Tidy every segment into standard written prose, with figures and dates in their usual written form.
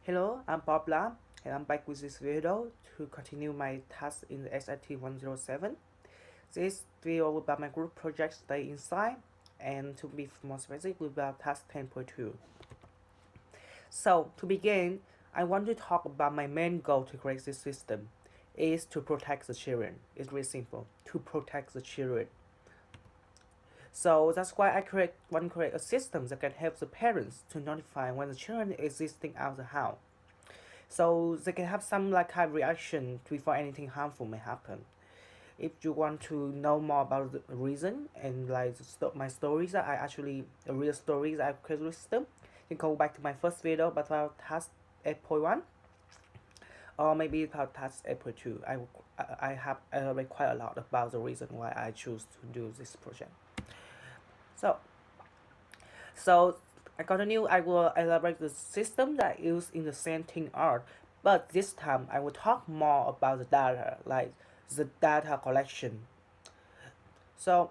Hello, I'm Bob Lam, and I'm back with this video to continue my task in the SIT107. This video will about my group project Stay Inside, and to be more specific, about task 10.2. So, to begin, I want to talk about my main goal to create this system is to protect the children. It's really simple, to protect the children. So that's why want to create a system that can help the parents to notify when the children is existing out of the house, so they can have some like kind of reaction before anything harmful may happen. If you want to know more about the reason and like my stories that I actually the real stories I created with system, you can go back to my first video about task 8.1 or maybe about task 8.2. I have elaborated quite a lot about the reason why I choose to do this project. So I continue. I will elaborate the system that I use in the scenting art, but this time I will talk more about the data, like the data collection. So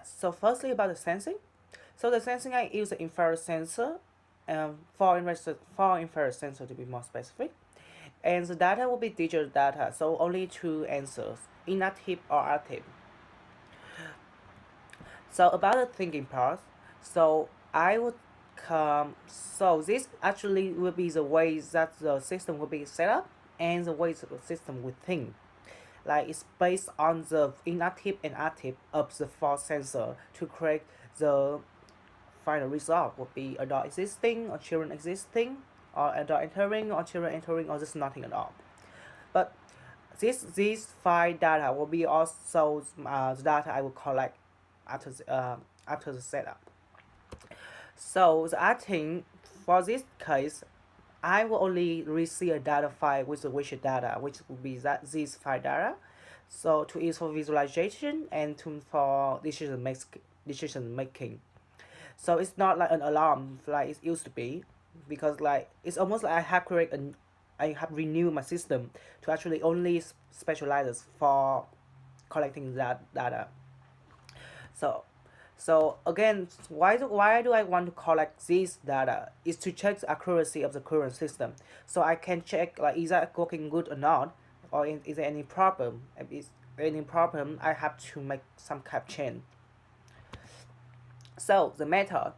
so firstly about the sensing. So the sensing I use the infrared sensor, for infrared sensor to be more specific, and the data will be digital data. So only two answers: inactive or active. So about the thinking part, so I would so this actually will be the way that the system will be set up and the way the system will think. Like it's based on the inactive and active of the force sensor to create the final result would be adult existing or children existing or adult entering or children entering or just nothing at all. But these five data will be also the data I will collect after the setup. So the acting for this case, I will only receive a data file with the wish data, which will be these five data. So to use for visualization and for decision making. So it's not like an alarm like it used to be, because like it's almost like I have renewed my system to actually only specialize for collecting that data. So again, why do I want to collect this data? Is to check the accuracy of the current system, so I can check like is that working good or not, or is there any problem? If is any problem, I have to make some cap change. So the method,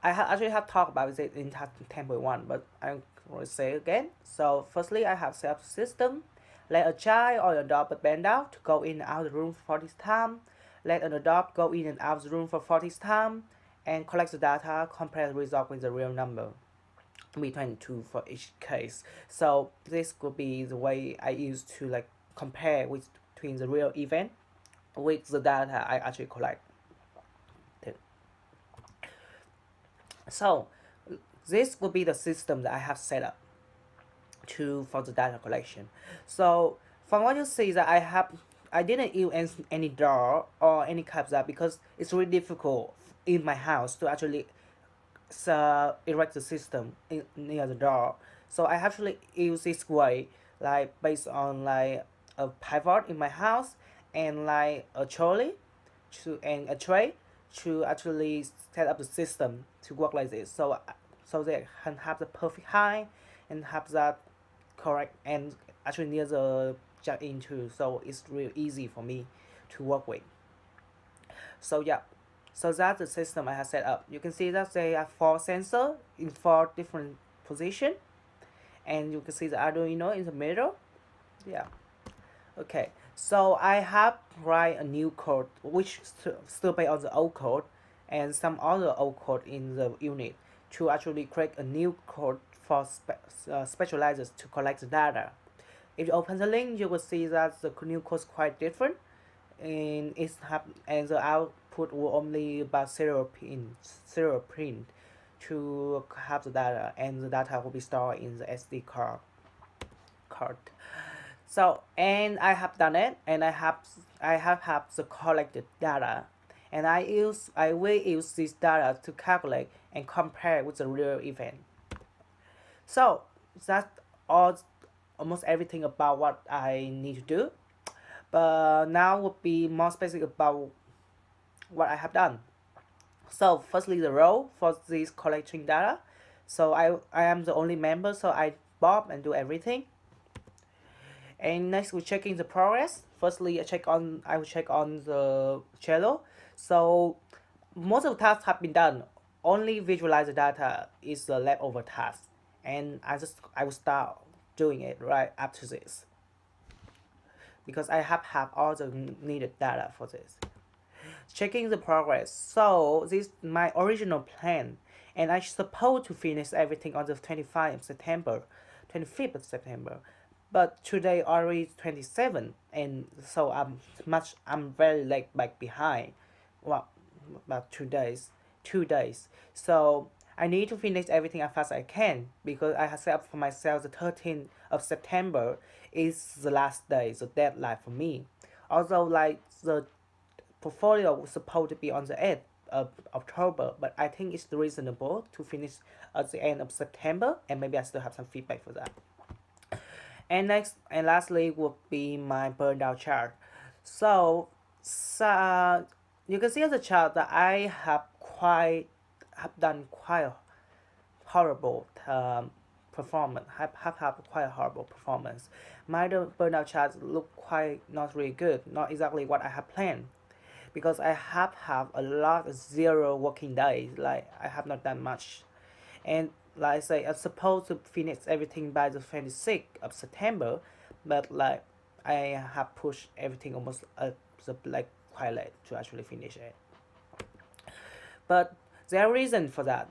actually have talked about it in 10.1, but I will say again. So firstly, I have set up the system. Let a child or adult bend down to go in and out of the room for this time. Let an adult go in and out of the room for 40 times and collect the data, compare the result with the real number. Between two for each case. So this could be the way I use to like compare between the real event with the data I actually collect. So this would be the system that I have set up for the data collection. So from what you see that I didn't use any door or any caps that because it's really difficult in my house to actually erect the system near the door. So I actually use this way, like based on like a pivot in my house and like a trolley and a tray to actually set up the system to work like this. So they can have the perfect height and have that correct and actually near the jack in too. So it's really easy for me to work with. So so that's the system I have set up. You can see that they have 4 sensors in 4 different positions, and you can see the Arduino in the middle. Yeah. Okay. So I have write a new code which still based on the old code and some other old code in the unit to actually create a new code for specializers to collect the data. If you open the link, you will see that the new code is quite different, and and the output will only about 0 print to have the data, and the data will be stored in the SD card. So and I have done it, and I have the collected data, and I will use this data to calculate and compare with the real event. So that's all, almost everything about what I need to do. But now would be more specific about what I have done. So firstly, the role for this collecting data. So I am the only member, so I bob and do everything. And next we're checking the progress. Firstly, I will check on the cello. So most of the tasks have been done. Only visualize the data is the leftover task, and I will start doing it right after this because I have all the needed data for this. Checking the progress. So this is my original plan, and I supposed to finish everything on the 25th of September, 25th of September, but today already 27, and so I'm very late back behind. Well, about 2 days, 2 days. So I need to finish everything as fast as I can because I have set up for myself the 13th of September is the last day, the deadline for me. Although like the portfolio was supposed to be on the 8th of October, but I think it's reasonable to finish at the end of September, and maybe I still have some feedback for that. And next and lastly would be my burnout chart. So you can see on the chart that I have done quite horrible performance. Have had quite a horrible performance. My burnout charts look quite not really good, not exactly what I have planned because I have a lot of zero working days. Like I have not done much, and like I say, I'm supposed to finish everything by the 26th of September, but like I have pushed everything almost like quite late to actually finish it. But there are reason for that.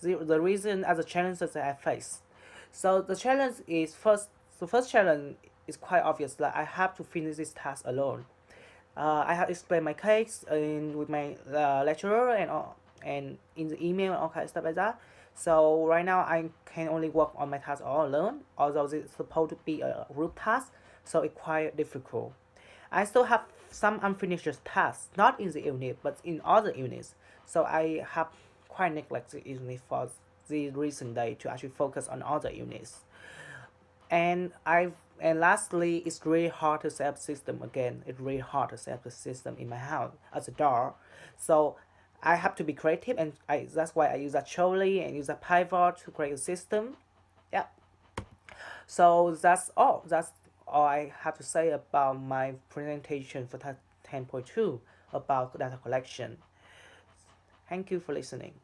The reason are the challenges that I face. So the challenge is first. The first challenge is quite obvious. Like I have to finish this task alone. I have explained my case with my lecturer and in the email and all kind of stuff like that. So right now I can only work on my task all alone, although it's supposed to be a group task, so it's quite difficult. I still have some unfinished tasks, not in the unit but in other units. So I have quite neglected unit for the recent day to actually focus on other units. And lastly, it's really hard to set up system again. It's really hard to set up the system in my house as a door. So I have to be creative, and that's why I use a Choli and use a pivot to create a system. Yeah. So that's all I have to say about my presentation for 10.2 about data collection. Thank you for listening.